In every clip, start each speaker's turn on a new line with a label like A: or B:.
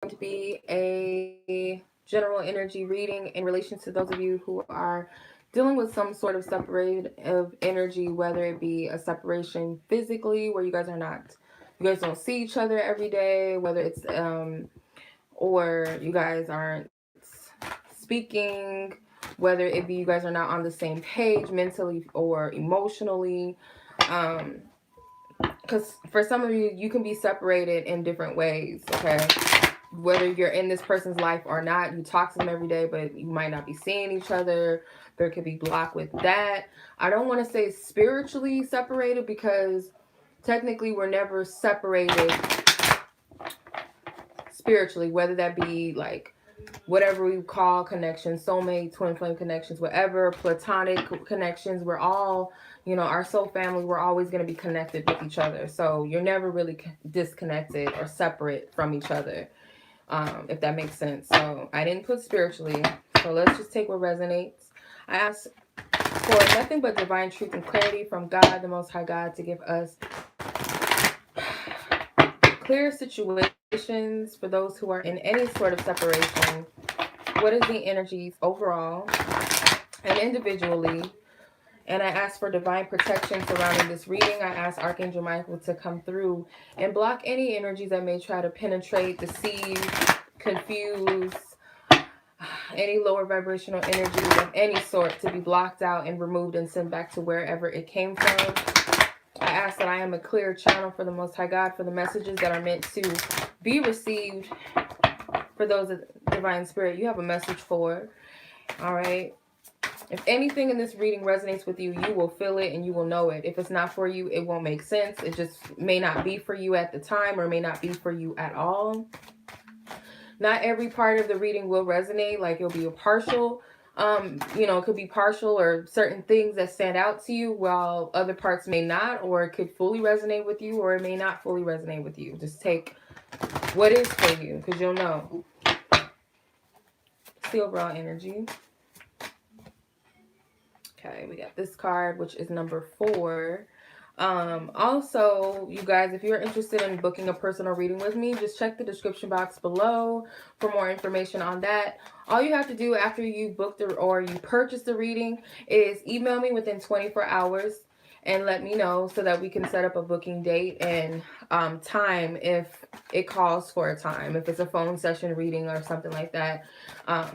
A: to be a general energy reading in relation to those of you who are dealing with some sort of separate of energy, whether it be a separation physically where you guys don't see each other every day, whether it's or you guys aren't speaking, whether it be you guys are not on the same page mentally or emotionally. Um, because for some of you, you can be separated in different ways, okay? Whether you're in this person's life or not, you talk to them every day, but you might not be seeing each other. There could be block with that. I don't want to say spiritually separated because technically we're never separated spiritually, whether that be like whatever we call connections, soulmate, twin flame connections, whatever, platonic connections, we're all, our soul family, we're always going to be connected with each other. So you're never really disconnected or separate from each other, if that makes sense. So I didn't put spiritually. So let's just take what resonates. I ask for nothing but divine truth and clarity from God, the Most High God, to give us clear situations for those who are in any sort of separation. What is the energies overall and individually? And I ask for divine protection surrounding this reading. I ask Archangel Michael to come through and block any energies that may try to penetrate, deceive, confuse, any lower vibrational energy of any sort to be blocked out and removed and sent back to wherever it came from. I ask that I am a clear channel for the Most High God for the messages that are meant to be received for those of divine spirit you have a message for. All right. If anything in this reading resonates with you, you will feel it and you will know it. If it's not for you, it won't make sense. It just may not be for you at the time or may not be for you at all. Not every part of the reading will resonate. Like it'll be a partial, it could be partial or certain things that stand out to you while other parts may not, or it could fully resonate with you or it may not fully resonate with you. Just take what is for you because you'll know. See overall energy. Okay, we got this card, which is number 4. Also, you guys, if you're interested in booking a personal reading with me, just check the description box below for more information on that. All you have to do after you book or you purchase the reading is email me within 24 hours and let me know so that we can set up a booking date and time if it calls for a time. If it's a phone session reading or something like that,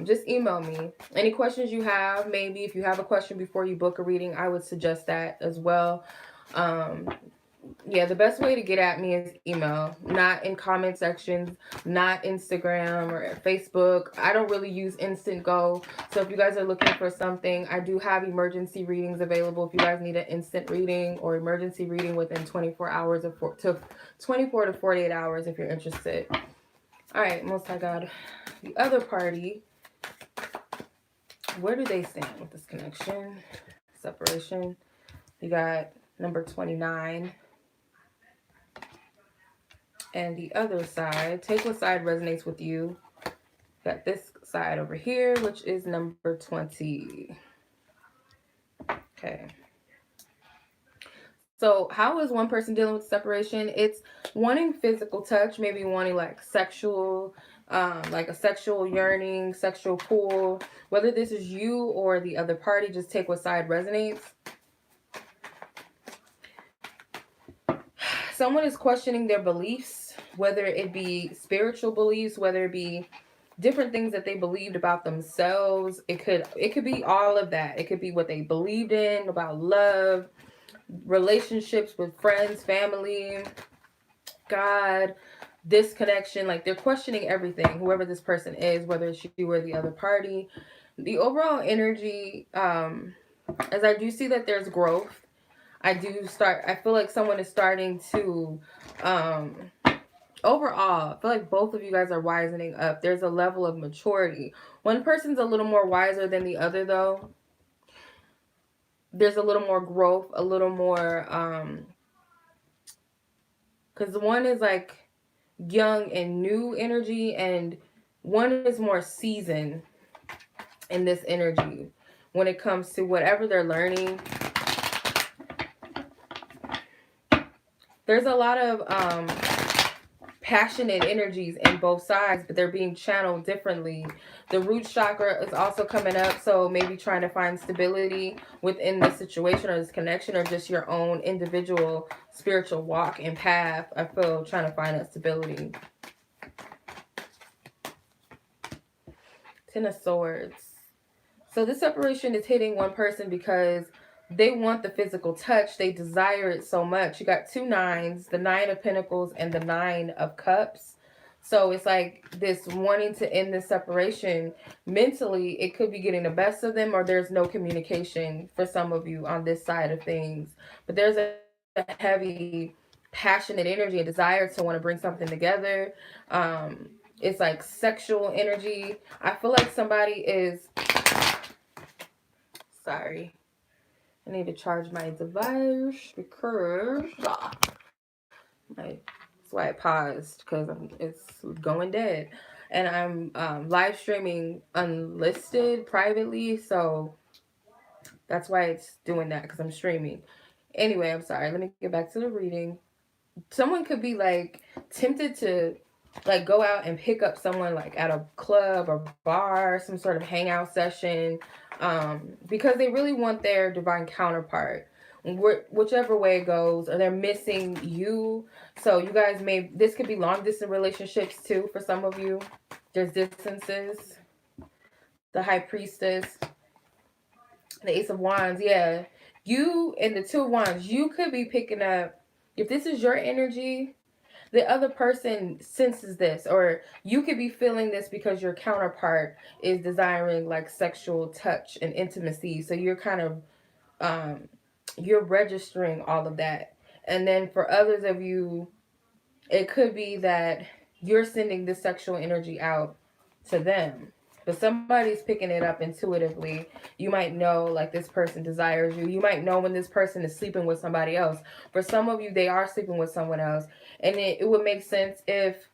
A: just email me. Any questions you have, maybe if you have a question before you book a reading, I would suggest that as well. Yeah, the best way to get at me is email, not in comment sections, not Instagram or Facebook. I don't really use Instant Go. So if you guys are looking for something, I do have emergency readings available. If you guys need an instant reading or emergency reading within 24 hours to 24 to 48 hours if you're interested. All right, Most High God, the other party, where do they stand with this connection? Separation. You got number 29. And the other side, take what side resonates with you. Got this side over here, which is number 20. Okay. So how is one person dealing with separation? It's wanting physical touch, maybe wanting like sexual, like a sexual yearning, sexual pull. Whether this is you or the other party, just take what side resonates. Someone is questioning their beliefs, whether it be spiritual beliefs, whether it be different things that they believed about themselves. It could be all of that. It could be what they believed in about love, relationships with friends, family, God, this connection. Like they're questioning everything, whoever this person is, whether it's you or the other party. The overall energy, as I do see that there's growth. I feel like someone is starting to, overall, I feel like both of you guys are wisening up. There's a level of maturity. One person's a little more wiser than the other, though. There's a little more growth, a little more, because one is like young and new energy, and one is more seasoned in this energy when it comes to whatever they're learning. There's a lot of passionate energies in both sides, but they're being channeled differently. The root chakra is also coming up, so maybe trying to find stability within this situation or this connection, or just your own individual spiritual walk and path. I feel trying to find that stability. Ten of Swords. So this separation is hitting one person because they want the physical touch. They desire it so much. You got two nines, the Nine of Pentacles and the Nine of Cups. So it's like this wanting to end this separation. Mentally, it could be getting the best of them, or there's no communication for some of you on this side of things. But there's a heavy passionate energy and desire to want to bring something together. It's like sexual energy. I feel like somebody is... Sorry. I need to charge my device because that's why I paused, because it's going dead. And I'm live streaming unlisted privately, so that's why it's doing that, because I'm streaming. Anyway, I'm sorry. Let me get back to the reading. Someone could be like tempted to like go out and pick up someone like at a club or bar, some sort of hangout session, because they really want their divine counterpart, whichever way it goes, or they're missing you. So you guys this could be long distance relationships too for some of you. There's distances. The High Priestess, the Ace of Wands, yeah. You and the Two of Wands, you could be picking up, if this is your energy, the other person senses this, or you could be feeling this because your counterpart is desiring like sexual touch and intimacy. So you're kind of you're registering all of that. And then for others of you, it could be that you're sending this sexual energy out to them, but somebody's picking it up intuitively. You might know like this person desires you. You might know when this person is sleeping with somebody else. For some of you, they are sleeping with someone else. And it would make sense if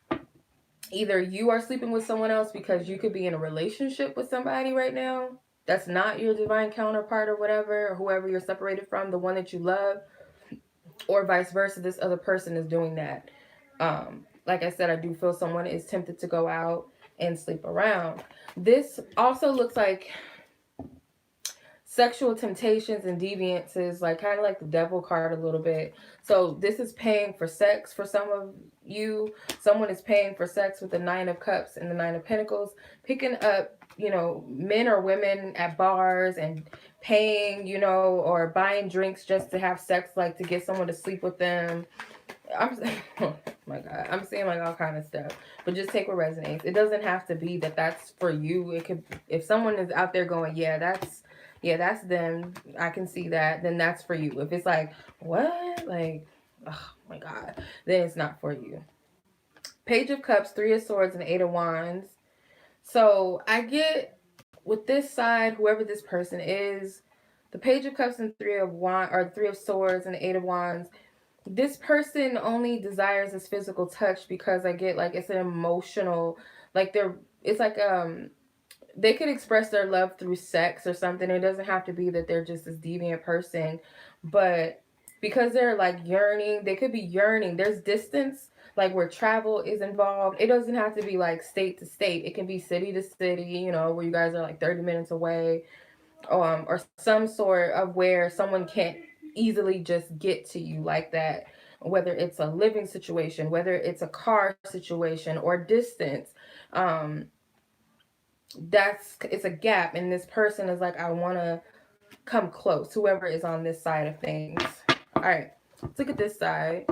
A: either you are sleeping with someone else because you could be in a relationship with somebody right now that's not your divine counterpart or whatever, or whoever you're separated from, the one that you love, or vice versa, this other person is doing that. Like I said, I do feel someone is tempted to go out and sleep around. This also looks like sexual temptations and deviances, like kind of like the devil card a little bit. So this is paying for sex for some of you. Someone is paying for sex with the Nine of Cups and the Nine of Pentacles, picking up, you know, men or women at bars and paying, you know, or buying drinks just to have sex, like to get someone to sleep with them. Oh my God, I'm seeing like all kind of stuff, but just take what resonates. It doesn't have to be that that's for you. It could, if someone is out there going, yeah, that's them, I can see that, then that's for you. If it's like, what? Like, oh my God, then it's not for you. Page of Cups, Three of Swords, and Eight of Wands. So I get with this side, whoever this person is, the Page of Cups and Three of Swords and the Eight of Wands. This person only desires this physical touch because I get like it's an emotional, like it's like they could express their love through sex or something. It doesn't have to be that they're just this deviant person, but because they're like yearning, they could be yearning. There's distance, like where travel is involved. It doesn't have to be like state to state. It can be city to city, you know, where you guys are like 30 minutes away, or some sort of where someone can't easily just get to you like that. Whether it's a living situation, whether it's a car situation, or distance, it's a gap, and this person is like, I want to come close, whoever is on this side of things. All right, let's look at this side.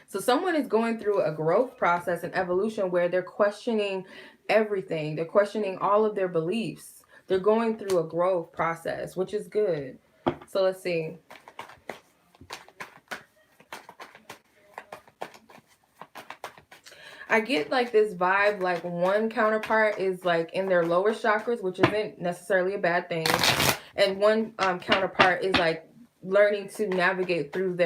A: So someone is going through a growth process and evolution where they're questioning everything. They're questioning all of their beliefs. They're going through a growth process, which is good. So let's see. I get like this vibe, like one counterpart is like in their lower chakras, which isn't necessarily a bad thing. And one counterpart is like learning to navigate through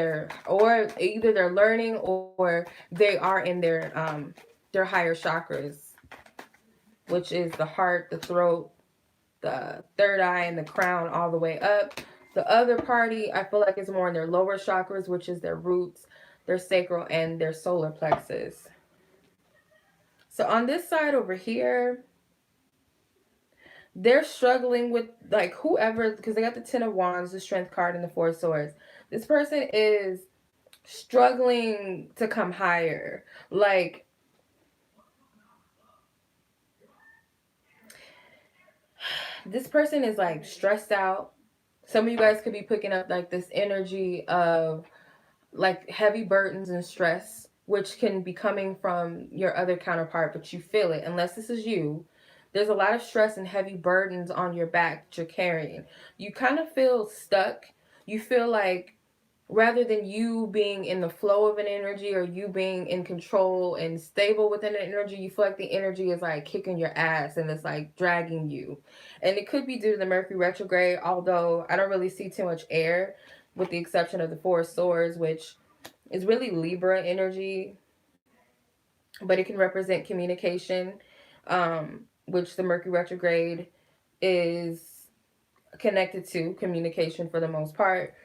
A: or either they're learning or they are in their higher chakras, which is the heart, the throat, the third eye, and the crown, all the way up. The other party, I feel like, is more in their lower chakras, which is their roots, their sacral, and their solar plexus. So on this side over here, they're struggling with like whoever, because they got the Ten of Wands, the Strength card, and the Four of Swords. This person is struggling to come higher. Like, this person is like stressed out. Some of you guys could be picking up like this energy of like heavy burdens and stress, which can be coming from your other counterpart, but you feel it. Unless this is you, there's a lot of stress and heavy burdens on your back that you're carrying. You kind of feel stuck. You feel like rather than you being in the flow of an energy or you being in control and stable within an energy, you feel like the energy is like kicking your ass and it's like dragging you. And it could be due to the Mercury retrograde, although I don't really see too much air, with the exception of the Four of Swords, which is really Libra energy, but it can represent communication, which the Mercury retrograde is connected to communication for the most part.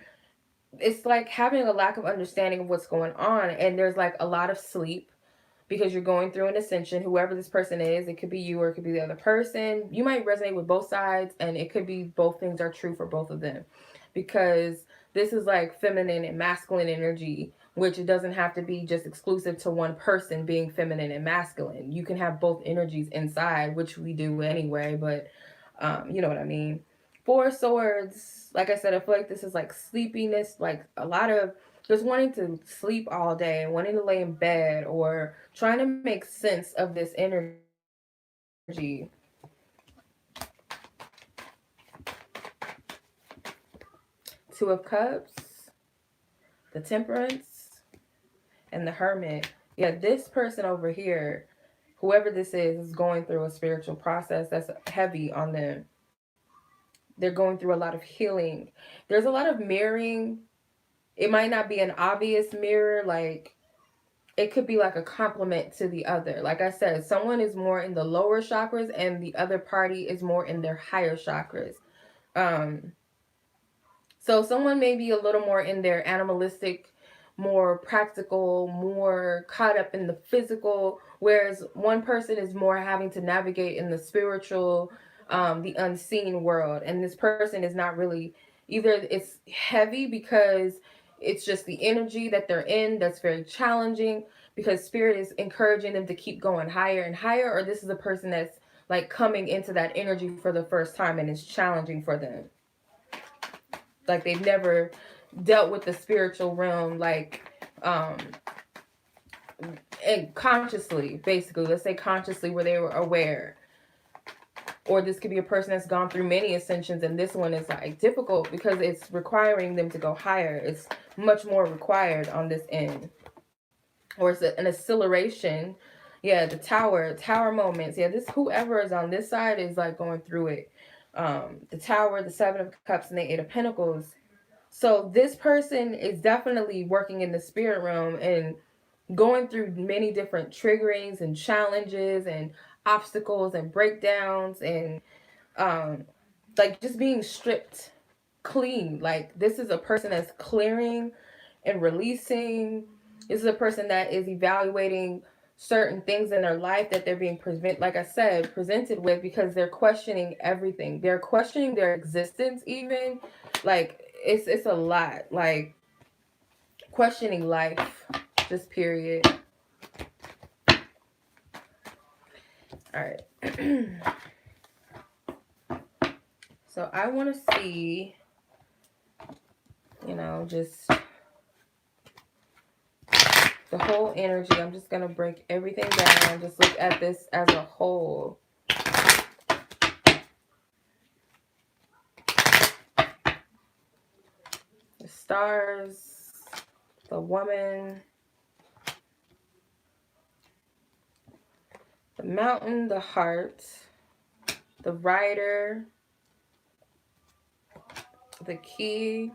A: It's like having a lack of understanding of what's going on, and there's like a lot of sleep because you're going through an ascension. Whoever this person is, it could be you or it could be the other person. You might resonate with both sides, and it could be both things are true for both of them, because this is like feminine and masculine energy, which it doesn't have to be just exclusive to one person being feminine and masculine. You can have both energies inside, which we do anyway, but you know what I mean. Four Swords, like I said, I feel like this is like sleepiness, like a lot of just wanting to sleep all day and wanting to lay in bed or trying to make sense of this energy. Two of Cups, the Temperance, and the Hermit. Yeah, this person over here, whoever this is going through a spiritual process that's heavy on them. They're going through a lot of healing. There's a lot of mirroring. It might not be an obvious mirror, like it could be like a complement to the other. Like I said, someone is more in the lower chakras and the other party is more in their higher chakras. Um, so someone may be a little more in their animalistic, more practical, more caught up in the physical, whereas one person is more having to navigate in the spiritual, the unseen world. And this person is not really, either it's heavy because it's just the energy that they're in that's very challenging because spirit is encouraging them to keep going higher and higher, or this is a person that's like coming into that energy for the first time and it's challenging for them, like they've never dealt with the spiritual realm, like and consciously, basically, let's say consciously, where they were aware. Or this could be a person that's gone through many ascensions and this one is like difficult because it's requiring them to go higher. It's much more required on this end. Or it's an acceleration. Yeah, the tower moments. Yeah, this whoever is on this side is like going through it. The Tower, the Seven of Cups, and the Eight of Pentacles. So this person is definitely working in the spirit realm and going through many different triggerings and challenges and obstacles and breakdowns and um like just being stripped clean. Like this is a person that's clearing and releasing. This is a person that is evaluating certain things in their life that they're being like I said, presented with, because they're questioning everything. They're questioning their existence even. Like it's a lot. Like questioning life. Just period. All right. So I want to see, just the whole energy. I'm just going to break everything down. Just look at this as a whole. The stars, the woman, the mountain, the heart, the rider, the key,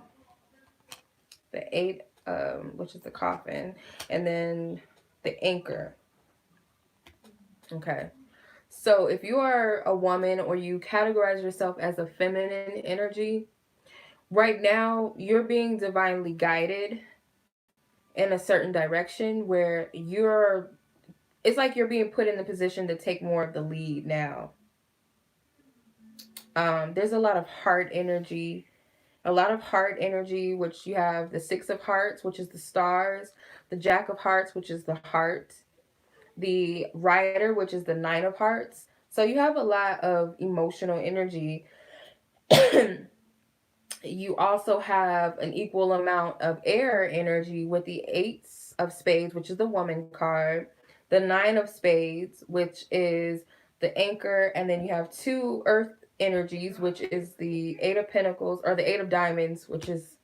A: the eight, which is the coffin, and then the anchor. Okay. So if you are a woman or you categorize yourself as a feminine energy, right now you're being divinely guided in a certain direction where it's like you're being put in the position to take more of the lead now. There's a lot of heart energy, which you have the Six of Hearts, which is the stars, the Jack of Hearts, which is the heart, the Rider, which is the Nine of Hearts. So you have a lot of emotional energy. You also have an equal amount of air energy with the Eights of Spades, which is the woman card, the Nine of Spades, which is the anchor, and then you have two earth energies, which is the Eight of Pentacles or the Eight of Diamonds, which is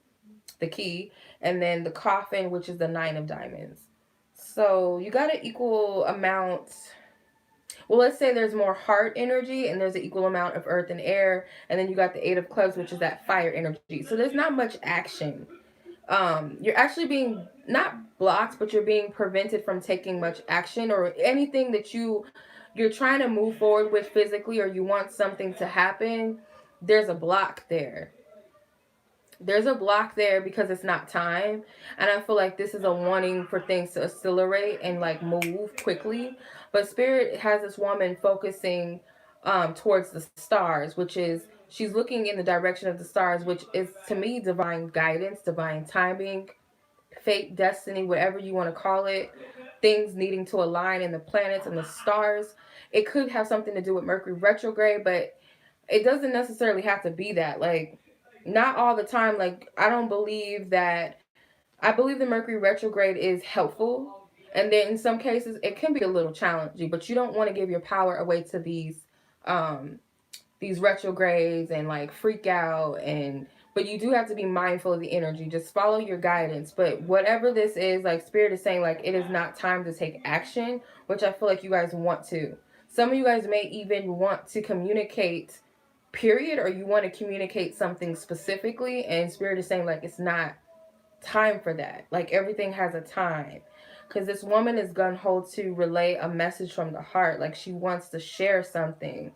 A: the key, and then the coffin, which is the Nine of Diamonds. So you got an equal amount. Well, let's say there's more heart energy and there's an equal amount of earth and air, and then you got the Eight of Clubs, which is that fire energy. So there's not much action. You're actually being not blocked, but you're being prevented from taking much action or anything that you're trying to move forward with physically, or you want something to happen. There's a block there. There's a block there because it's not time, and I feel like this is a wanting for things to accelerate and like move quickly. But spirit has this woman focusing towards the stars, which is she's looking in the direction of the stars, which is to me divine guidance, divine timing, fate, destiny, whatever you want to call it. Things needing to align in the planets and the stars. It could have something to do with Mercury retrograde, but it doesn't necessarily have to be that. Like, not all the time. Like, I don't believe that. I believe the Mercury retrograde is helpful, and then in some cases it can be a little challenging. But you don't want to give your power away to um, these retrogrades and like freak out. And but you do have to be mindful of the energy. Just follow your guidance. But whatever this is, like spirit is saying, like it is not time to take action, which I feel like you guys want to. Some of you guys may even want to communicate, period, or you want to communicate something specifically, and spirit is saying like it's not time for that. Like everything has a time. Because this woman is gun-ho to relay a message from the heart. Like she wants to share something.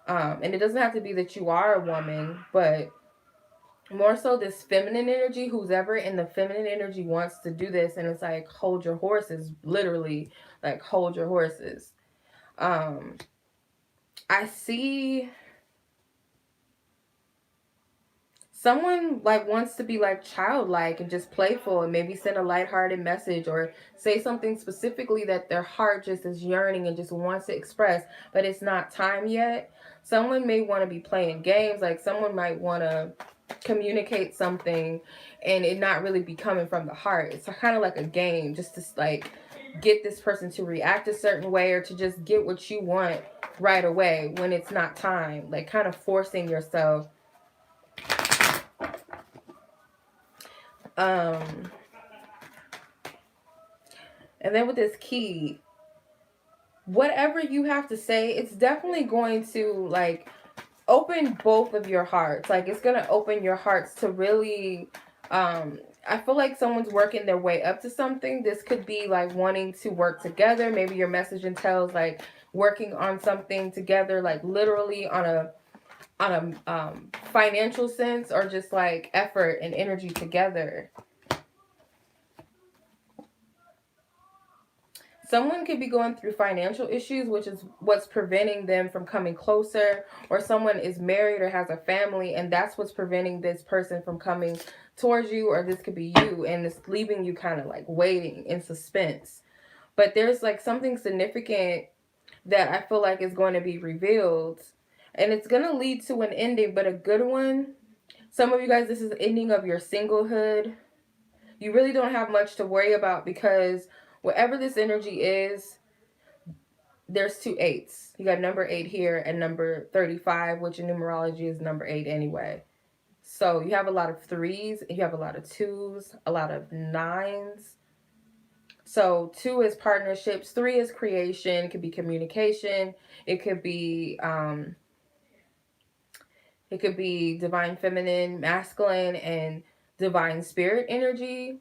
A: And it doesn't have to be that you are a woman, but more so this feminine energy. Who's ever in the feminine energy wants to do this, and it's like hold your horses, literally, like hold your horses. Um, I see someone like wants to be like childlike and just playful and maybe send a lighthearted message or say something specifically that their heart just is yearning and just wants to express, but it's not time yet. Someone may want to be playing games, like someone might want to communicate something and it not really be coming from the heart. It's kind of like a game just to like get this person to react a certain way or to just get what you want right away when it's not time, like kind of forcing yourself. um and then with this key, whatever you have to say, it's definitely going to like open both of your hearts. Like it's gonna open your hearts to really I feel like someone's working their way up to something. This could be like wanting to work together. Maybe your message entails like working on something together, like literally on a financial sense, or just like effort and energy together. Someone could be going through financial issues, which is what's preventing them from coming closer, or someone is married or has a family, and that's what's preventing this person from coming towards you, or this could be you, and it's leaving you kind of like waiting in suspense. But there's like something significant that I feel like is going to be revealed, and it's going to lead to an ending, but a good one. Some of you guys, this is the ending of your singlehood. You really don't have much to worry about because whatever this energy is, there's two eights. You got number 8 here and number 35, which in numerology is number 8 anyway. So you have a lot of 3s, you have a lot of 2s, a lot of 9s. So 2 is partnerships, 3 is creation, it could be communication, it could be divine feminine, masculine, and divine spirit energy.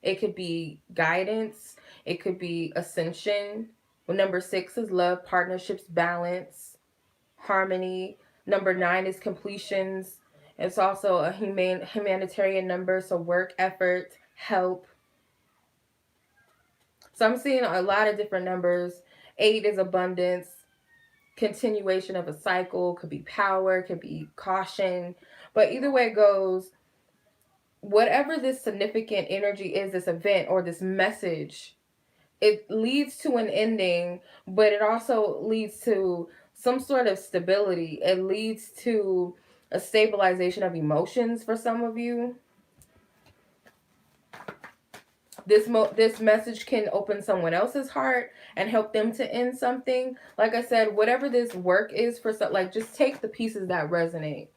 A: It could be guidance. It could be ascension. Well, number 6 is love, partnerships, balance, harmony. Number 9 is completions. It's also a humanitarian number, so work, effort, help. So I'm seeing a lot of different numbers. 8 is abundance, continuation of a cycle, could be power, could be caution. But either way it goes, whatever this significant energy is, this event or this message, it leads to an ending, but it also leads to some sort of stability. It leads to a stabilization of emotions for some of you. This message can open someone else's heart and help them to end something. Like I said, whatever this work is for, like, just take the pieces that resonate.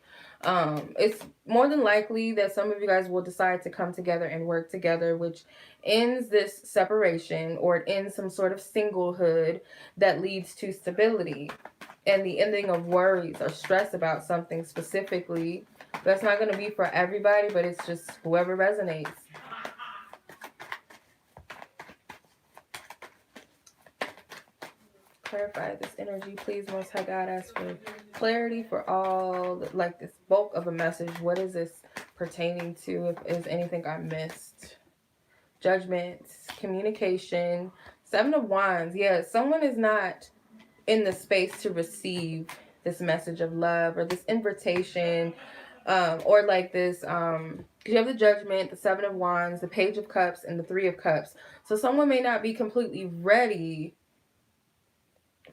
A: It's more than likely that some of you guys will decide to come together and work together, which ends this separation, or it ends some sort of singlehood that leads to stability and the ending of worries or stress about something specifically. That's not going to be for everybody, but it's just whoever resonates. Clarify this energy, please. Most High God, ask for clarity for all, like, this bulk of a message. What is this pertaining to? If is anything I missed? Judgment, communication, 7 of Wands. Yeah, someone is not in the space to receive this message of love or this invitation, or like this. You have the Judgment, the 7 of Wands, the Page of Cups, and the 3 of Cups. So someone may not be completely ready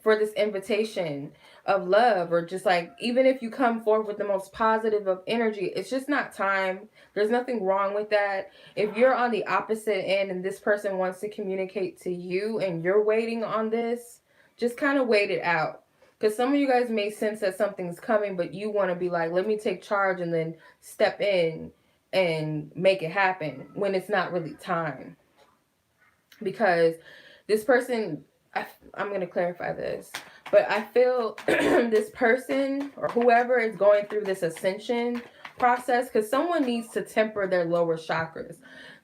A: for this invitation of love, or just like, even if you come forward with the most positive of energy, it's just not time. There's nothing wrong with that. If you're on the opposite end and this person wants to communicate to you and you're waiting on this, just kind of wait it out. Because some of you guys may sense that something's coming, but you want to be like, let me take charge and then step in and make it happen, when it's not really time. Because this person, I'm going to clarify this, but I feel this person or whoever is going through this ascension process, because someone needs to temper their lower chakras.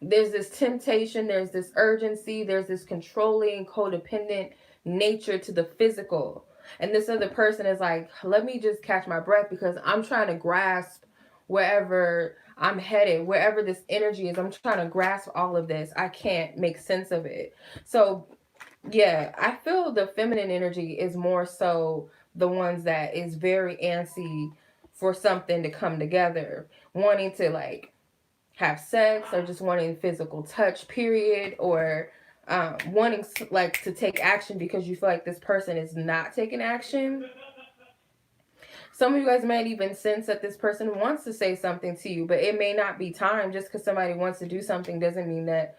A: There's this temptation, there's this urgency, there's this controlling, codependent nature to the physical. And this other person is like, let me just catch my breath, because I'm trying to grasp wherever I'm headed, wherever this energy is. I'm trying to grasp all of this. I can't make sense of it. So yeah, I feel the feminine energy is more so the ones that is very antsy for something to come together, wanting to like have sex, or just wanting physical touch, period, or wanting like to take action because you feel like this person is not taking action. Some of you guys might even sense that this person wants to say something to you, but it may not be time. Just because somebody wants to do something doesn't mean that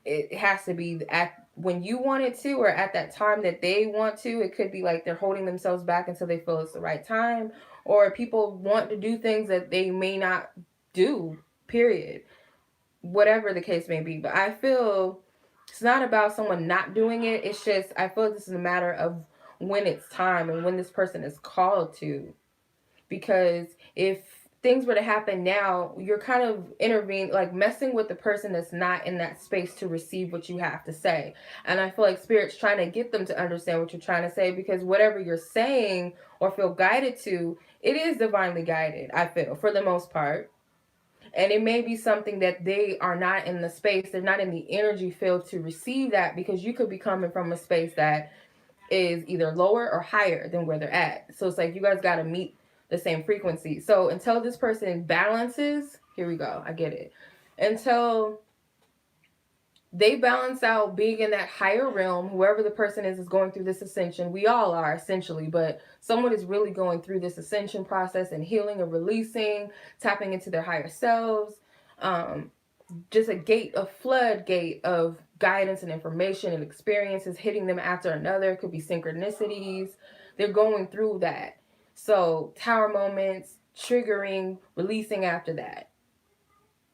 A: it has to be at when you want it to, or at that time that they want to. It could be like they're holding themselves back until they feel it's the right time, or people want to do things that they may not do, period. Whatever the case may be. But I feel it's not about someone not doing it. It's just, I feel this is a matter of when it's time and when this person is called to. Because if things were to happen now, you're kind of intervening, like messing with the person that's not in that space to receive what you have to say. And I feel like Spirit's trying to get them to understand what you're trying to say, because whatever you're saying or feel guided to, it is divinely guided, I feel, for the most part. And it may be something that they are not in the space, they're not in the energy field to receive that, because you could be coming from a space that is either lower or higher than where they're at. So it's like you guys got to meet the same frequency. So until this person balances, here we go, I get it. Until they balance out being in that higher realm, whoever the person is going through this ascension. We all are essentially, but someone is really going through this ascension process and healing and releasing, tapping into their higher selves. Just a floodgate of guidance and information and experiences hitting them after another. It could be synchronicities. They're going through that. So tower moments, triggering, releasing after that.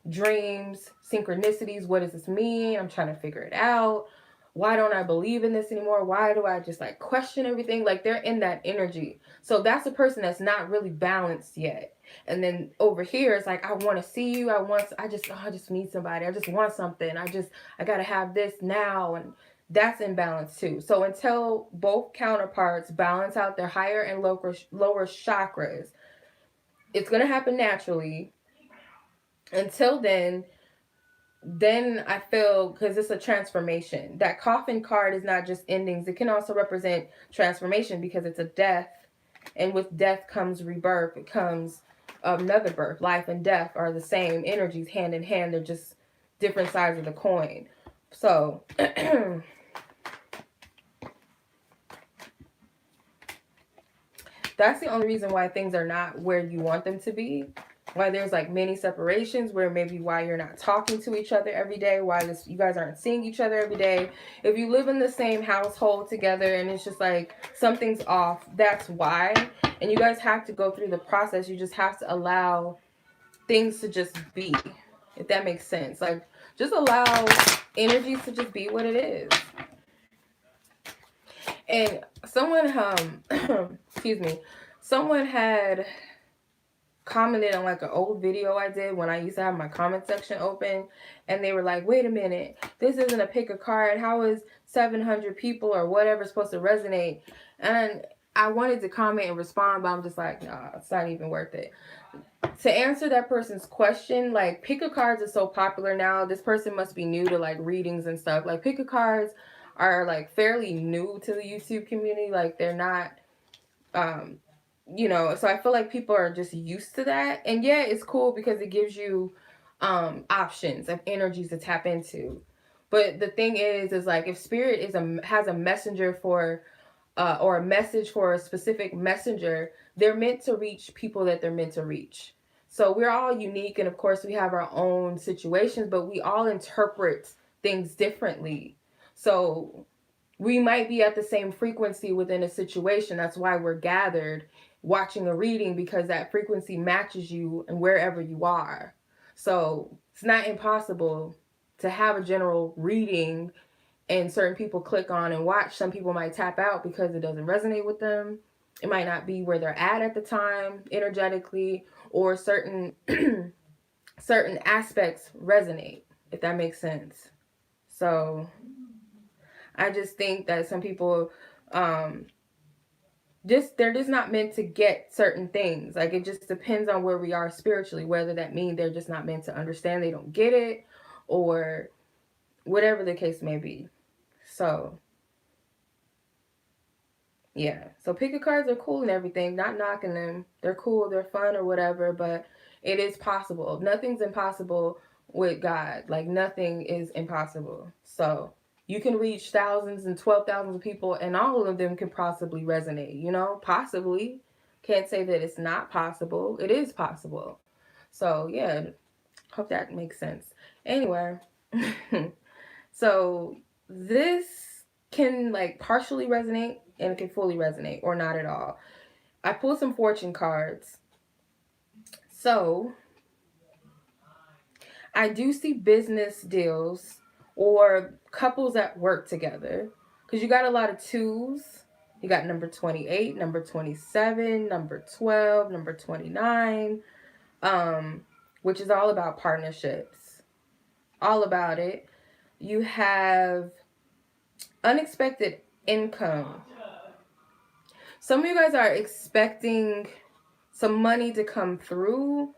A: Dreams, synchronicities. What does this mean? I'm trying to figure it out. Why don't I believe in this anymore? Why do I just like question everything? Like they're in that energy. So that's a person that's not really balanced yet. And then over here, it's like, I want to see you. I just need somebody. I just want something. I got to have this now. And that's imbalance too. So until both counterparts balance out their higher and lower chakras, it's going to happen naturally. Until then, then I feel, because it's a transformation. That coffin card is not just endings, it can also represent transformation because it's a death. And with death comes rebirth, it comes another birth. Life and death are the same energies, hand in hand. They're just different sides of the coin. So that's the only reason why things are not where you want them to be. Why there's like many separations, where maybe why you're not talking to each other every day, why you guys aren't seeing each other every day. If you live in the same household together and it's just like something's off, that's why. And you guys have to go through the process. You just have to allow things to just be, if that makes sense. Like, just allow energies to just be what it is. And someone excuse me, someone had commented on like an old video I did when I used to have my comment section open, and they were like, wait a minute, this isn't a pick a card, how is 700 people or whatever supposed to resonate? And I wanted to comment and respond, but I'm just like, nah, it's not even worth it. To answer that person's question, like, pick a cards is so popular now. This person must be new to like readings and stuff. Like, pick a cards are like fairly new to the YouTube community. Like, they're not so I feel like people are just used to that. And yeah, it's cool because it gives you options of energies to tap into. But the thing is like, if spirit has a messenger for or a message for a specific messenger, they're meant to reach people that they're meant to reach. So we're all unique, and of course we have our own situations, but we all interpret things differently. So we might be at the same frequency within a situation. That's why we're gathered watching a reading, because that frequency matches you and wherever you are. So it's not impossible to have a general reading and certain people click on and watch. Some people might tap out because it doesn't resonate with them. It might not be where they're at the time energetically, or certain certain aspects resonate, if that makes sense. So I just think that some people they're just not meant to get certain things. Like, it just depends on where we are spiritually, whether that means they're just not meant to understand, they don't get it, or whatever the case may be. So yeah, so pick-a cards are cool and everything, not knocking them. They're cool, they're fun or whatever, but it is possible. Nothing's impossible with God. Like, nothing is impossible. So you can reach thousands and 12,000 of people, and all of them can possibly resonate, possibly. Can't say that it's not possible. It is possible. So yeah, hope that makes sense. Anyway, so this can like partially resonate, and it can fully resonate, or not at all. I pulled some fortune cards. So I do see business deals or couples that work together, because you got a lot of twos. You got number 28, number 27, number 12, number 29, which is all about partnerships. All about it. You have unexpected income. Some of you guys are expecting some money to come through.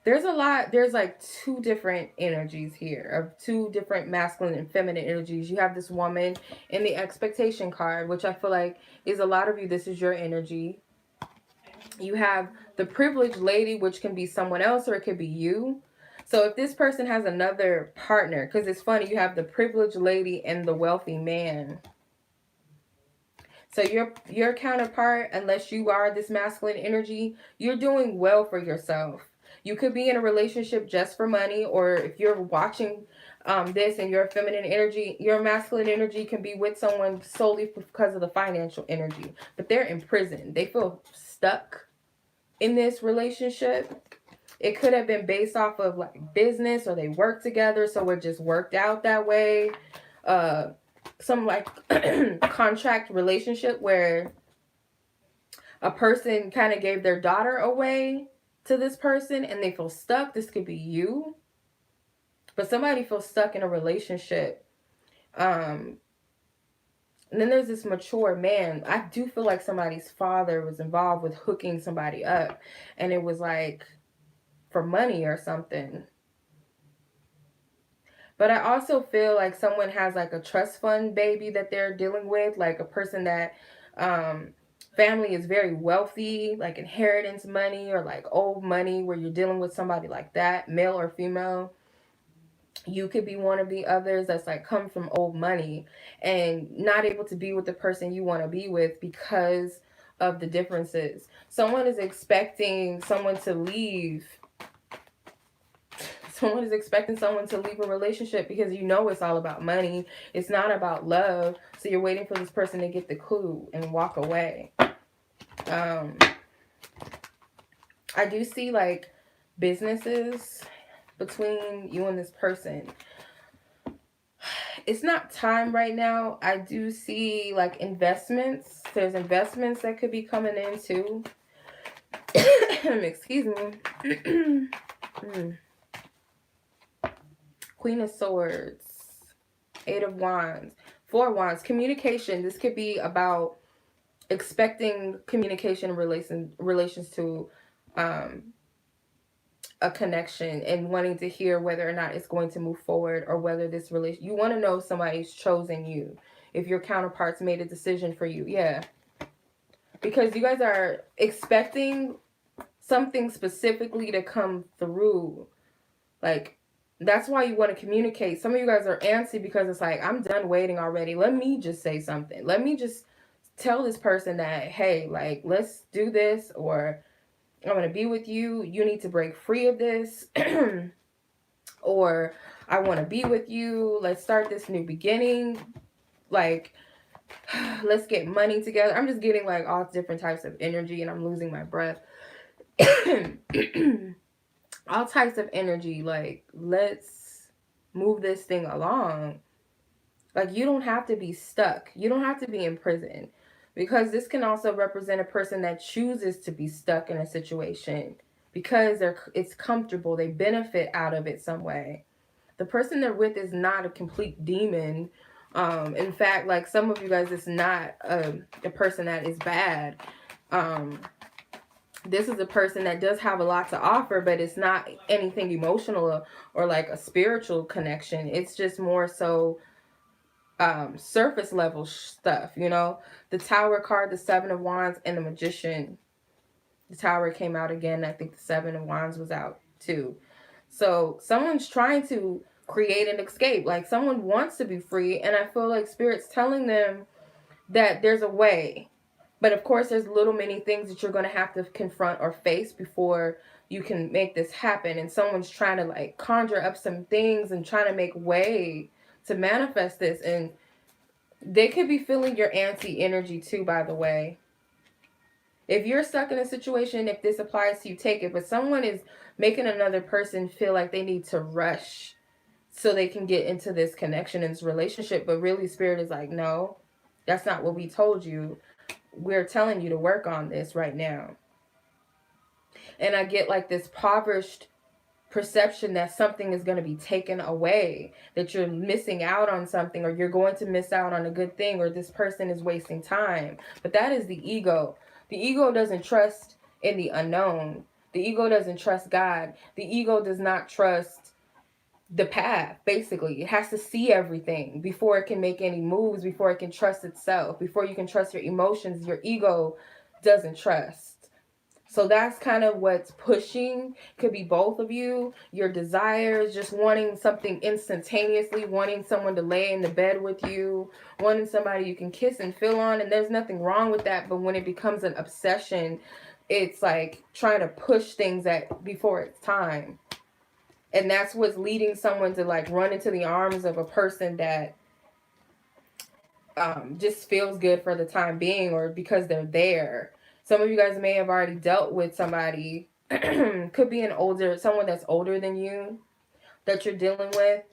A: There's like two different energies here, of two different masculine and feminine energies. You have this woman in the expectation card, which I feel like is a lot of you. This is your energy. You have the privileged lady, which can be someone else or it could be you. So if this person has another partner, because it's funny, you have the privileged lady and the wealthy man. So your counterpart, unless you are this masculine energy, you're doing well for yourself. You could be in a relationship just for money, or if you're watching this and your feminine energy, your masculine energy can be with someone solely because of the financial energy. But they're in prison. They feel stuck in this relationship. It could have been based off of like business, or they work together, so it just worked out that way. Some like contract relationship where a person kind of gave their daughter away to this person and they feel stuck. This could be you, but somebody feels stuck in a relationship. And then there's this mature man. I do feel like somebody's father was involved with hooking somebody up, and it was like for money or something. But I also feel like someone has like a trust fund baby that they're dealing with, like a person that family is very wealthy, like inheritance money or like old money, where you're dealing with somebody like that, male or female. You could be one of the others that's like come from old money and not able to be with the person you want to be with because of the differences. Someone is expecting someone to leave. Someone is expecting someone to leave a relationship because you know it's all about money. It's not about love. So you're waiting for this person to get the clue and walk away. I do see like businesses between you and this person. It's not time right now. I do see like investments. There's investments that could be coming in too. Excuse me. Queen of Swords, Eight of Wands, Four of Wands. Communication. This could be about expecting communication relations to a connection and wanting to hear whether or not it's going to move forward, or whether this relation, you want to know if somebody's chosen you, if your counterparts made a decision for you. Yeah, because you guys are expecting something specifically to come through. Like, that's why you want to communicate. Some of you guys are antsy because it's like, I'm done waiting already. Let me just say something. Let me just tell this person that, hey, like, let's do this, or I'm going to be with you. You need to break free of this. Or I want to be with you. Let's start this new beginning. Like, let's get money together. I'm just getting like all different types of energy, and I'm losing my breath. All types of energy. Like, let's move this thing along. Like, you don't have to be stuck. You don't have to be in prison. Because this can also represent a person that chooses to be stuck in a situation because it's comfortable. They benefit out of it some way. The person they're with is not a complete demon. In fact, like, some of you guys, it's not a person that is bad. This is a person that does have a lot to offer, but it's not anything emotional or like a spiritual connection. It's just more so surface level stuff, you know. The Tower card, the Seven of Wands, and the Magician. The Tower came out again. I think the Seven of Wands was out too. So someone's trying to create an escape. Like, someone wants to be free, and I feel like Spirit's telling them that there's a way. But of course, there's little many things that you're going to have to confront or face before you can make this happen. And someone's trying to like conjure up some things and trying to make way to manifest this. And they could be feeling your anti energy too, by the way. If you're stuck in a situation, if this applies to you, take it. But someone is making another person feel like they need to rush so they can get into this connection and this relationship. But really, Spirit is like, no, that's not what we told you. We're telling you to work on this right now. And I get like this impoverished perception that something is going to be taken away, that you're missing out on something, or you're going to miss out on a good thing, or this person is wasting time. But that is the ego. The ego doesn't trust in the unknown. The ego doesn't trust God. The ego does not trust the path. Basically, it has to see everything before it can make any moves, before it can trust itself, before you can trust your emotions. Your ego doesn't trust. So that's kind of what's pushing. Could be both of you. Your desires, just wanting something instantaneously, wanting someone to lay in the bed with you, wanting somebody you can kiss and feel on. And there's nothing wrong with that. But when it becomes an obsession, it's like trying to push things before it's time. And that's what's leading someone to like run into the arms of a person that just feels good for the time being, or because they're there. Some of you guys may have already dealt with somebody, could be someone that's older than you that you're dealing with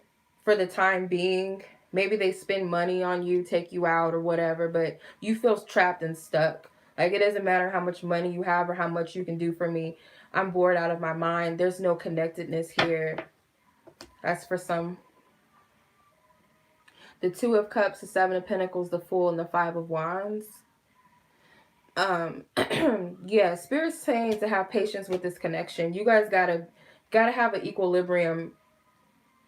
A: for the time being. Maybe they spend money on you, take you out or whatever, but you feel trapped and stuck. Like, it doesn't matter how much money you have or how much you can do for me. I'm bored out of my mind. There's no connectedness here. That's for some. The Two of Cups, the Seven of Pentacles, the Fool, and the Five of Wands. Yeah, Spirit's saying to have patience with this connection. You guys gotta got to have an equilibrium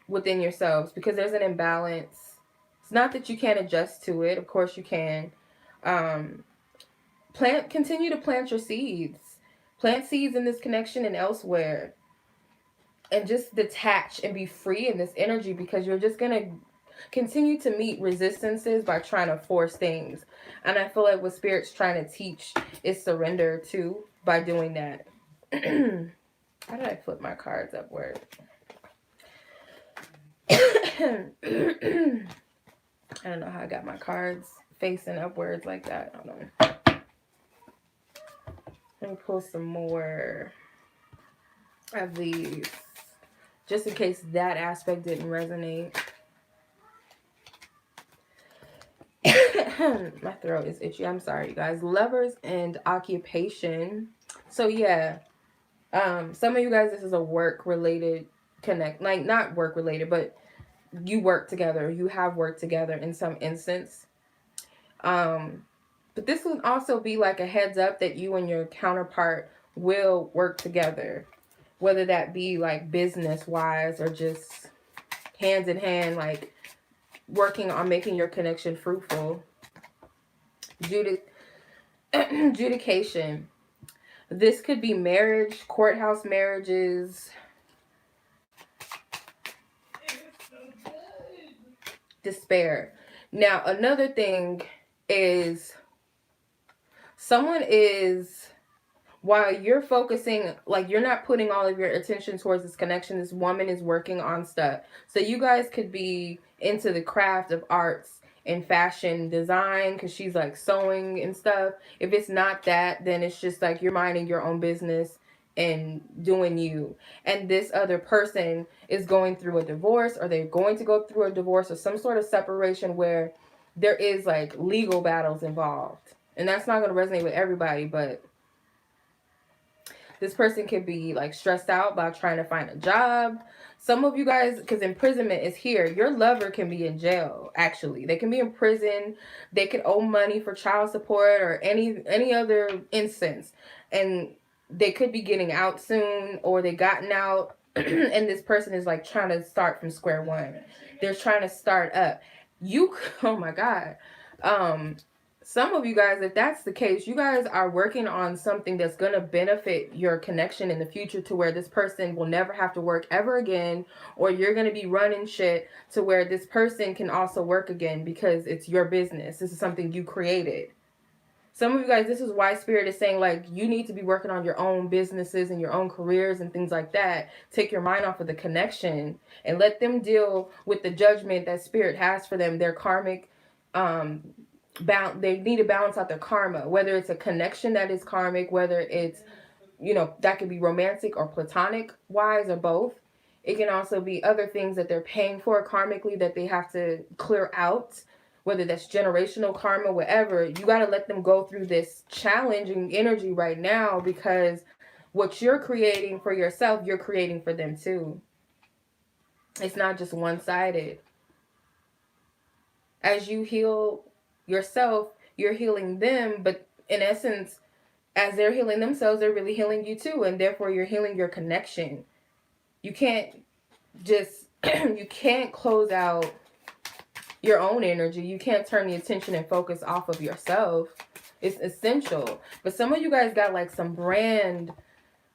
A: within yourselves, because there's an imbalance. It's not that you can't adjust to it. Of course you can. Continue to plant your seeds. Plant seeds in this connection and elsewhere. And just detach and be free in this energy, because you're just going to continue to meet resistances by trying to force things. And I feel like what Spirit's trying to teach is surrender too, by doing that. How did I flip my cards upward? I don't know how I got my cards facing upwards like that. I don't know. Let me pull some more of these, just in case that aspect didn't resonate. My throat is itchy. I'm sorry, you guys. Lovers and occupation. So yeah, some of you guys, this is a work related connect, like not work related, but you work together. You have worked together in some instance. But this would also be like a heads up that you and your counterpart will work together, whether that be like business wise or just hands in hand, like working on making your connection fruitful. Judication. This could be marriage, courthouse marriages, despair. Now, another thing is someone is, while you're focusing, like you're not putting all of your attention towards this connection, this woman is working on stuff. So you guys could be into the craft of arts and fashion design, because she's like sewing and stuff. If it's not that, then it's just like you're minding your own business and doing you. And this other person is going through a divorce, or they're going to go through a divorce, or some sort of separation where there is like legal battles involved. And that's not going to resonate with everybody, but this person could be like stressed out about trying to find a job. Some of you guys, because imprisonment is here, your lover can be in jail. Actually, they can be in prison. They could owe money for child support or any other instance, and they could be getting out soon, or they gotten out. And this person is like trying to start from square one. They're trying to start up. Oh my God. Some of you guys, if that's the case, you guys are working on something that's going to benefit your connection in the future, to where this person will never have to work ever again, or you're going to be running shit to where this person can also work again, because it's your business. This is something you created. Some of you guys, this is why Spirit is saying like you need to be working on your own businesses and your own careers and things like that. Take your mind off of the connection and let them deal with the judgment that Spirit has for them. Their karmic they need to balance out their karma, whether it's a connection that is karmic, whether it's, that could be romantic or platonic wise, or both. It can also be other things that they're paying for karmically that they have to clear out, whether that's generational karma, whatever. You got to let them go through this challenging energy right now, because what you're creating for yourself, you're creating for them too. It's not just one-sided. As you heal yourself, you're healing them, but in essence, as they're healing themselves, they're really healing you too, and therefore you're healing your connection. You can't just you can't close out your own energy. You can't turn the attention and focus off of yourself. It's essential. But some of you guys got like some brand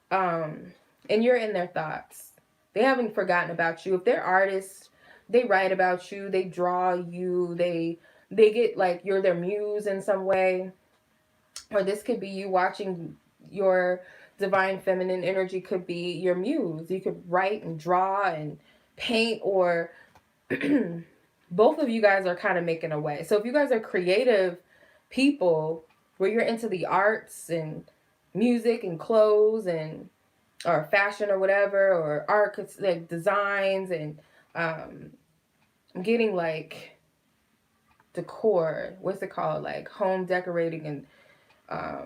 A: and you're in their thoughts. They haven't forgotten about you. If they're artists, they write about you, they draw you, they get like you're their muse in some way. Or this could be you watching your divine feminine energy, could be your muse. You could write and draw and paint, or both of you guys are kind of making a way. So if you guys are creative people where you're into the arts and music and clothes and or fashion or whatever, or art, like designs and getting like decor, what's it called, like home decorating and oh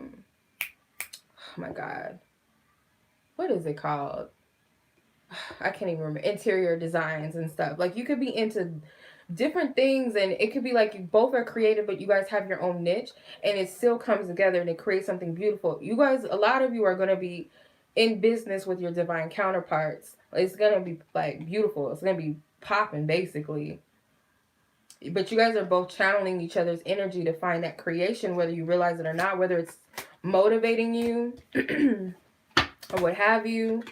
A: my God, what is it called? I can't even remember. Interior designs and stuff. Like you could be into different things, and it could be like you both are creative, but you guys have your own niche, and it still comes together and it creates something beautiful. You guys, a lot of you are going to be in business with your divine counterparts, it's gonna be like beautiful. It's gonna be popping basically. But you guys are both channeling each other's energy to find that creation, whether you realize it or not, whether it's motivating you or what have you.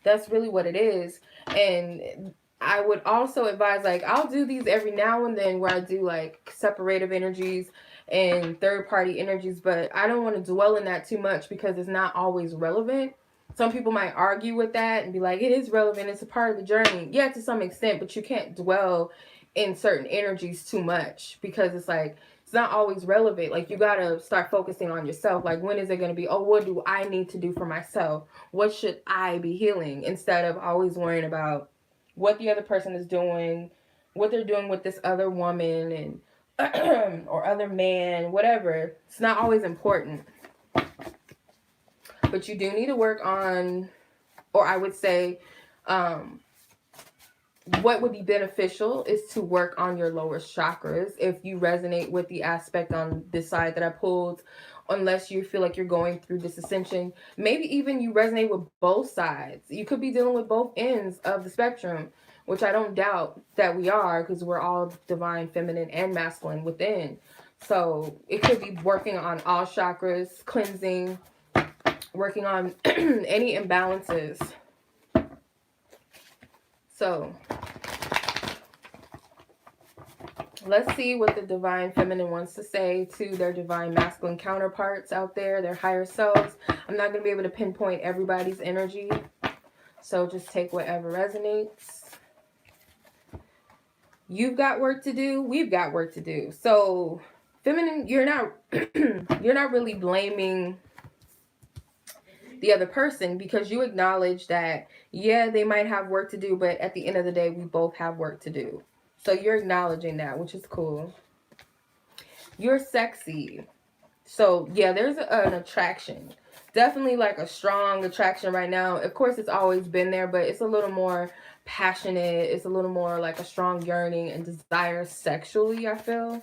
A: That's really what it is. And I would also advise, like, I'll do these every now and then where I do like separative energies and third party energies, but I don't want to dwell in that too much because it's not always relevant. Some people might argue with that and be like, it is relevant, it's a part of the journey. Yeah, to some extent, but you can't dwell in certain energies too much because it's like, it's not always relevant. Like, you gotta start focusing on yourself. Like, when is it gonna be, oh, what do I need to do for myself? What should I be healing? Instead of always worrying about what the other person is doing, what they're doing with this other woman and or other man, whatever. It's not always important. But you do need to work on, or I would say, what would be beneficial is to work on your lower chakras if you resonate with the aspect on this side that I pulled, unless you feel like you're going through this ascension. Maybe even you resonate with both sides. You could be dealing with both ends of the spectrum, which I don't doubt that we are, because we're all divine feminine and masculine within. So it could be working on all chakras, cleansing, working on any imbalances. So let's see what the divine feminine wants to say to their divine masculine counterparts out there, their higher selves. I'm not going to be able to pinpoint everybody's energy, so just take whatever resonates. You've got work to do. We've got work to do. So feminine, you're not you're not really blaming the other person, because you acknowledge that, yeah, they might have work to do, but at the end of the day, we both have work to do. So you're acknowledging that, which is cool. You're sexy. So yeah, there's an attraction. Definitely like a strong attraction right now. Of course, it's always been there, but it's a little more passionate. It's a little more like a strong yearning and desire sexually, I feel.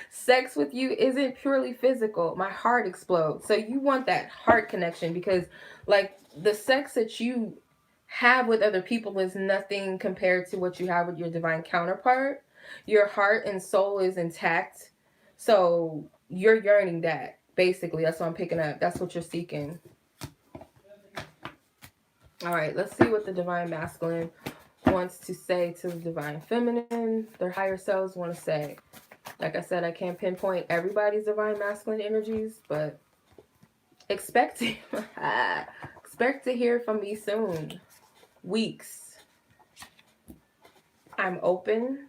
A: Sex with you isn't purely physical. My heart explodes. So you want that heart connection, because like the sex that you have with other people is nothing compared to what you have with your divine counterpart. Your heart and soul is intact. So you're yearning that. Basically, that's what I'm picking up. That's what you're seeking. All right, let's see what the divine masculine wants to say to the divine feminine. Their higher selves want to say. Like I said, I can't pinpoint everybody's divine masculine energies, but expect to hear from me soon. Weeks. I'm open.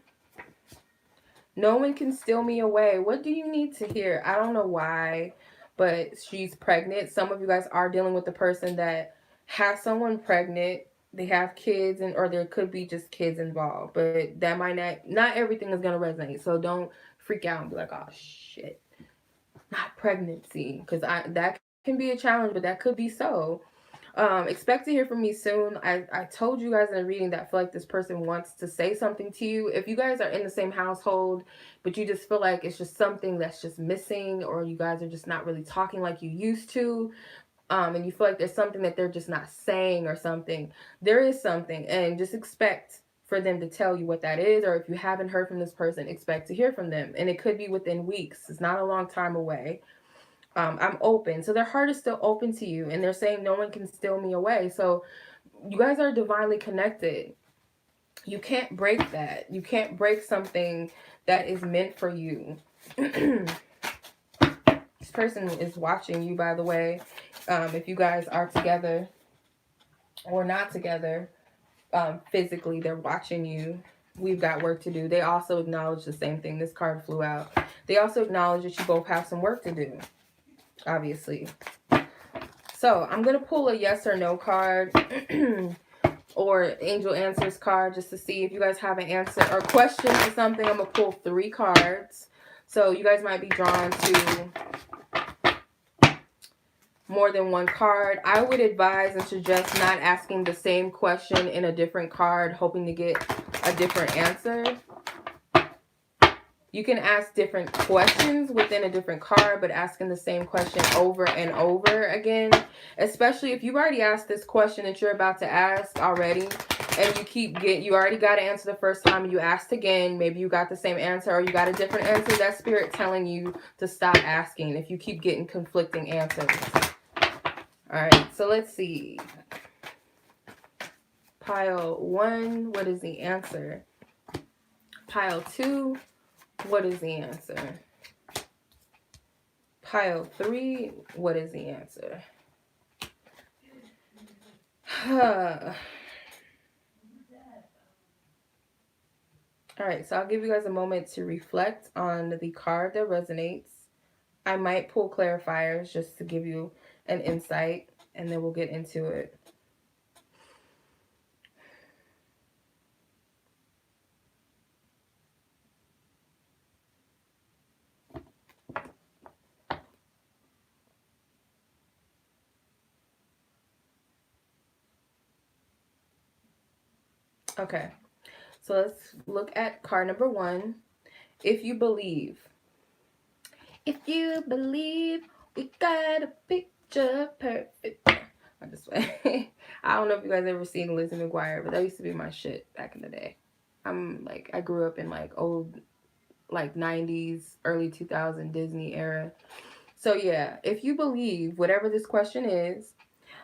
A: No one can steal me away. What do you need to hear? I don't know why, but she's pregnant. Some of you guys are dealing with the person that has someone pregnant. They have kids, and or there could be just kids involved, but that might not everything is going to resonate. So don't freak out and be like, oh shit, not pregnancy, because that can be a challenge, but that could be so. Expect to hear from me soon. I told you guys in the reading that I feel like this person wants to say something to you. If you guys are in the same household, but you just feel like it's just something that's just missing, or you guys are just not really talking like you used to, and you feel like there's something that they're just not saying or something, there is something, and just expect for them to tell you what that is. Or if you haven't heard from this person, expect to hear from them, and it could be within weeks. It's not a long time away. I'm open. So their heart is still open to you, and they're saying no one can steal me away. So you guys are divinely connected. You can't break that. You can't break something that is meant for you. This person is watching you, by the way. If you guys are together or not together, physically, they're watching you. We've got work to do. They also acknowledge the same thing. This card flew out. They also acknowledge that you both have some work to do, obviously. So I'm going to pull a yes or no card or angel answers card, just to see if you guys have an answer or question or something. I'm going to pull 3 cards. So you guys might be drawn to more than one card. I would advise and suggest not asking the same question in a different card, hoping to get a different answer. You can ask different questions within a different card, but asking the same question over and over again, especially if you've already asked this question that you're about to ask already, and you already got an answer the first time, and you asked again, maybe you got the same answer or you got a different answer. That's spirit telling you to stop asking if you keep getting conflicting answers. All right, so let's see. Pile 1, what is the answer? Pile 2, what is the answer? Pile 3, what is the answer? All right, so I'll give you guys a moment to reflect on the card that resonates. I might pull clarifiers just to give you an insight, and then we'll get into it. Okay, so let's look at card number 1. If you believe. If you believe, we got a picture perfect. I just I don't know if you guys ever seen Lizzie McGuire, but that used to be my shit back in the day. I grew up in like old, like 90s, early 2000 Disney era. So yeah, if you believe whatever this question is,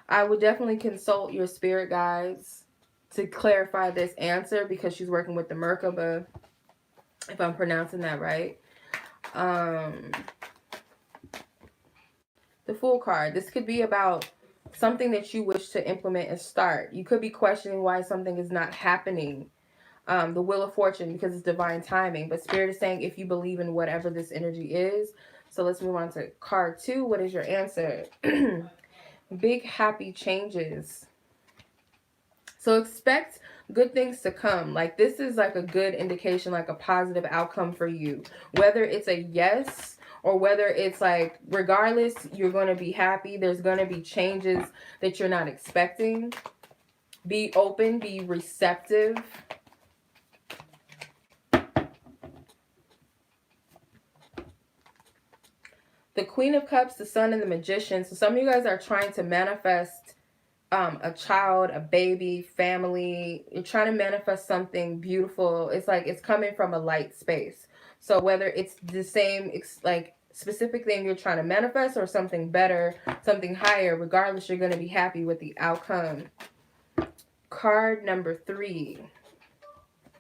A: I would definitely consult your spirit guides to clarify this answer, because she's working with the Merkaba, if I'm pronouncing that right. The Fool card. This could be about something that you wish to implement and start. You could be questioning why something is not happening. The Wheel of Fortune, because it's divine timing. But Spirit is saying if you believe in whatever this energy is. So let's move on to card 2. What is your answer? Big happy changes. So expect good things to come. Like, this is like a good indication, like a positive outcome for you. Whether it's a yes or whether it's like, regardless, you're going to be happy. There's going to be changes that you're not expecting. Be open, be receptive. The Queen of Cups, the Sun, and the Magician. So some of you guys are trying to manifest a child, a baby, family. You're trying to manifest something beautiful. It's like it's coming from a light space. So whether it's the same like specific thing you're trying to manifest or something better, something higher, regardless, you're going to be happy with the outcome. Card number 3.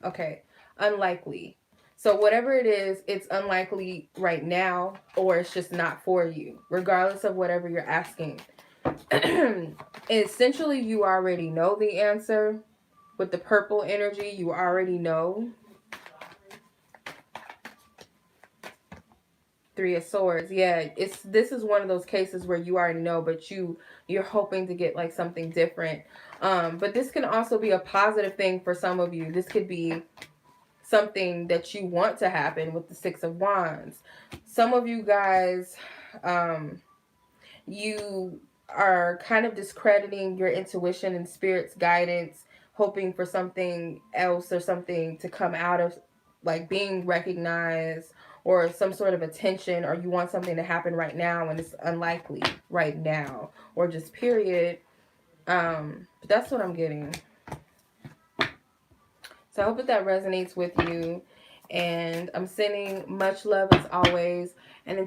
A: Okay, unlikely. So whatever it is, it's unlikely right now, or it's just not for you, regardless of whatever you're asking. Essentially, you already know the answer. With the purple energy, you already know. 3 of Swords. Yeah, this is one of those cases where you already know, but you're hoping to get like something different. But this can also be a positive thing for some of you. This could be something that you want to happen with the 6 of Wands. Some of you guys, you are kind of discrediting your intuition and spirit's guidance, hoping for something else or something to come out of, like being recognized or some sort of attention, or you want something to happen right now and it's unlikely right now, or just period. But that's what I'm getting. So I hope that resonates with you, and I'm sending much love as always, and until